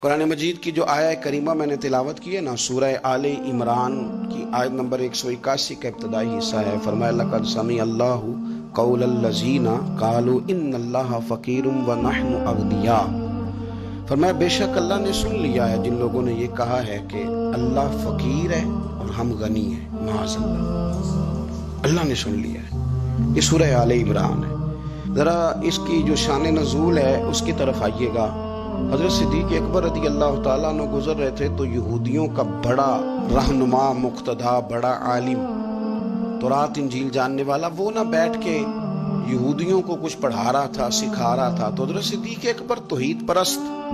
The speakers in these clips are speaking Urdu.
قرآن مجید کی جو آیہ کریمہ میں نے تلاوت کی ہے نا، سورہ آل عمران کی آیت نمبر 181 کا ابتدائی حصہ ہے۔ فرمایا لقد سمع اللہ قول الذین قالوا ان اللہ فقیر ونحن اغنیاء۔ فرمایا بے شک اللہ نے سن لیا ہے جن لوگوں نے یہ کہا ہے کہ اللہ فقیر ہے اور ہم غنی ہیں، معاذ اللہ، اللہ نے سن لیا ہے۔ یہ سورہ آل عمران ہے۔ ذرا اس کی جو شان نزول ہے اس کی طرف آئیے گا۔ حضرت صدیق اکبر رضی اللہ تعالیٰ عنہ گزر رہے تھے تو یہودیوں کا بڑا رہنما، مقتدا، بڑا عالم، تورات انجیل جاننے والا، وہ نہ بیٹھ کے یہودیوں کو کچھ پڑھا رہا تھا، سکھا رہا تھا۔ تو حضرت صدیق اکبر توحید پرست،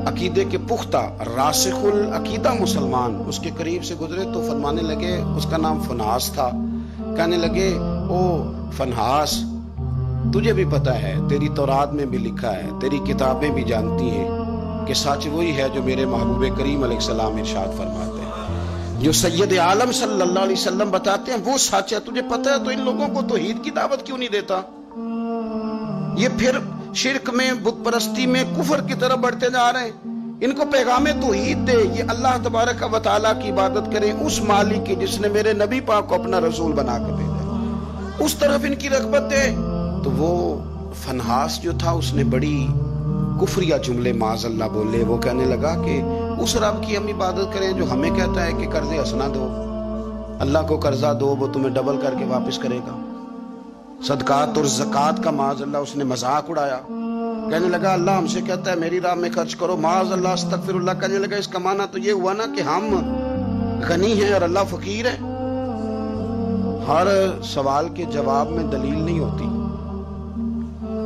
عقیدے کے پختہ، راسخ العقیدہ مسلمان اس کے قریب سے گزرے تو فرمانے لگے، اس کا نام فنحاس تھا، کہنے لگے او فنحاس، تجھے بھی پتا ہے، تیری تورات میں بھی لکھا ہے، تیری کتابیں بھی جانتی ہیں کہ سچ وہی ہے جو میرے محبوب کریم علیہ السلام ارشاد فرماتے ہیں، جو سید عالم صلی اللہ علیہ وسلم بتاتے ہیں وہ سچ ہے، تجھے پتا ہے، تو ان لوگوں کو توحید کی دعوت کیوں نہیں دیتا؟ یہ پھر شرک میں، بت پرستی میں، کفر کی طرف بڑھتے جا رہے ہیں۔ ان کو پیغام توحید دے، یہ اللہ تبارک و تعالیٰ کی عبادت کریں، اس مالک کی جس نے میرے نبی پاک کو اپنا رسول بنا کے بھیجا، اس طرف ان کی رغبت دے۔ تو وہ فنحاس جو تھا اس نے بڑی کفریہ جملے معاذ اللہ بولے۔ وہ کہنے لگا کہ اس رب کی ہم عبادت کریں جو ہمیں کہتا ہے کہ قرض حسنہ دو، اللہ کو قرضہ دو، وہ تمہیں ڈبل کر کے واپس کرے گا۔ صدقات اور زکوٰۃ کا معاذ اللہ اس نے مذاق اڑایا، کہنے لگا اللہ ہم سے کہتا ہے میری راہ میں خرچ کرو، معاذ اللہ استغفر اللہ۔ کہنے لگا اس کا معنی تو یہ ہوا نا کہ ہم غنی ہیں اور اللہ فقیر ہے۔ ہر سوال کے جواب میں دلیل نہیں ہوتی،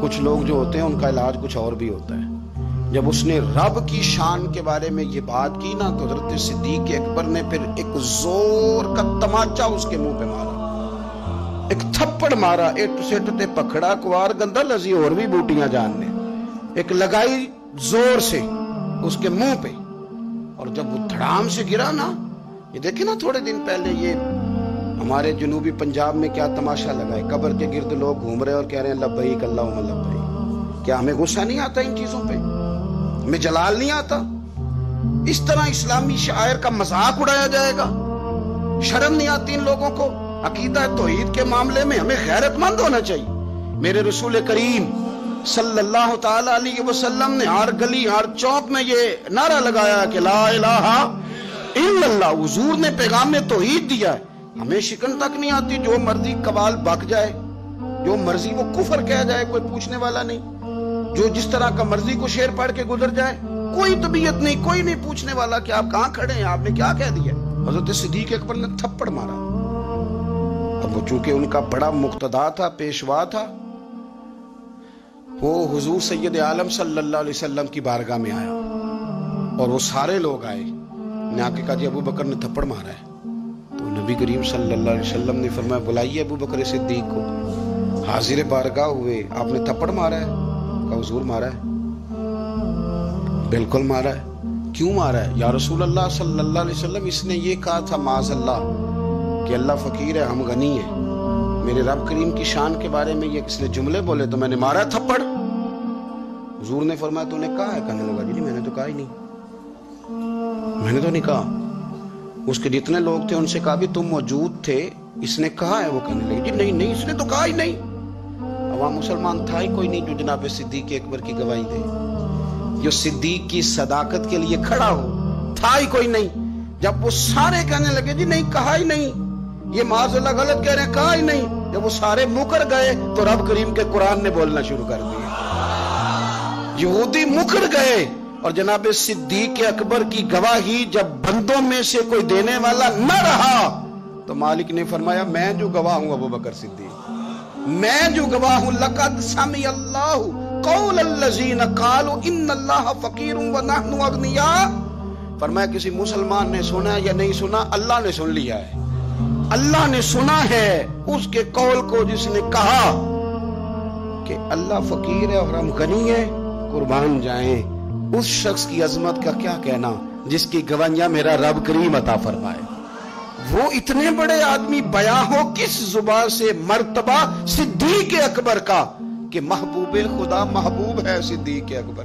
کچھ لوگ جو ہوتے ہیں ان کا علاج کچھ اور بھی ہوتا ہے۔ جب اس نے رب کی شان کے بارے میں یہ بات کی نا تو حضرت صدیق اکبر نے پھر ایک زور کا تماچا اس کے منہ پہ مارا، ایک تھپڑ مارا، اٹ سٹ تے پکڑا کوار گندا لذی اور بھی بوٹیاں جاننے، ایک لگائی زور سے اس کے منہ پہ، اور جب وہ دھڑام سے گرا نا، یہ دیکھیں نا تھوڑے دن پہلے یہ ہمارے جنوبی پنجاب میں کیا تماشا لگا ہے، قبر کے گرد لوگ گھوم رہے اور کہہ رہے ہیں لبیک اللہم لبیک۔ کیا ہمیں غصہ نہیں آتا ان چیزوں پہ؟ ہمیں جلال نہیں آتا؟ اس طرح اسلامی شعائر کا مذاق اڑایا جائے گا؟ شرم نہیں آتی ان لوگوں کو؟ عقیدہ توحید کے معاملے میں ہمیں غیرت مند ہونا چاہیے۔ میرے رسول کریم صلی اللہ تعالی علیہ وسلم نے ہر گلی، ہر چوک میں یہ نعرہ لگایا کہ لا الہ الا اللہ۔ حضور نے پیغام توحید دیا ہے، ہمیں شکن تک نہیں آتی، جو مرضی قوال بک جائے، جو مرضی وہ کفر کہہ جائے، کوئی پوچھنے والا نہیں، جو جس طرح کا مرضی کو شعر پڑھ کے گزر جائے، کوئی طبیعت نہیں، کوئی نہیں پوچھنے والا کہ آپ کہاں کھڑے ہیں، آپ نے کیا کہہ دیا۔ حضرت صدیق اکبر نے تھپڑ مارا۔ اب وہ چونکہ ان کا بڑا مقتدا تھا، پیشوا تھا، وہ حضور سید عالم صلی اللہ علیہ وسلم کی بارگاہ میں آیا اور وہ سارے لوگ آئے، نے آ کے کہا جی ابو بکر نے تھپڑ مارا ہے۔ تو نبی کریم صلی اللہ علیہ وسلم نے فرمایا بلائیے ابو بکر صدیق کو۔ حاضر بارگاہ ہوئے، آپ نے تھپڑ مارا ہے؟ کہا حضور مارا ہے۔ بالکل مارا ہے۔ کیوں مارا ہے؟ یا رسول اللہ صلی اللہ علیہ وسلم اس نے یہ کہا تھا معاذ اللہ کہ اللہ فقیر ہے ہم غنی ہیں، میرے رب کریم کی شان کے بارے میں یہ اس نے جملے بولے تو میں نے مارا تھپڑ۔ حضور نے فرمایا تو نے کہا ہے؟ کہنے لگا جی میں نے تو کہا ہی نہیں، میں نے تو نہیں کہا۔ اس کے جتنے لوگ تھے ان سے کہا بھی تم موجود تھے، اس نے کہا ہے؟ وہ کہنے لگے جی نہیں نہیں، اس نے تو کہا ہی نہیں۔ عوام مسلمان تھا ہی کوئی نہیں جو جناب صدیق اکبر کی گواہی دے، جو صدیق کی صداقت کے لیے کھڑا ہو، تھا ہی کوئی نہیں۔ جب وہ سارے کہنے لگے جی نہیں کہا ہی نہیں، یہ معاذ اللہ غلط کہہ رہے ہیں، کہا ہی نہیں، جب وہ سارے مکر گئے تو رب کریم کے قرآن نے بولنا شروع کر دیا۔ یہودی مکر گئے اور جناب صدیق اکبر کی گواہی جب بندوں میں سے کوئی دینے والا نہ رہا تو مالک نے فرمایا میں جو گواہ ہوں ابو بکر صدیق، میں جو گواہ ہوں، لقد سمع اللہ قول الذین قالوا ان اللہ فقیر ونحن اغنیاء۔ فرمایا کسی مسلمان نے سنا یا نہیں سنا، اللہ نے سن لیا ہے، اللہ نے سنا ہے اس کے قول کو جس نے کہا کہ اللہ فقیر ہے اور ہم غنی ہیں۔ قربان جائیں اس شخص کی عظمت کا کیا کہنا جس کی گواہیاں میرا رب کریم عطا فرمائے۔ وہ اتنے بڑے آدمی بیاں ہو کس زبان سے مرتبہ صدیق اکبر کا کہ محبوب خدا محبوب ہے صدیق اکبر۔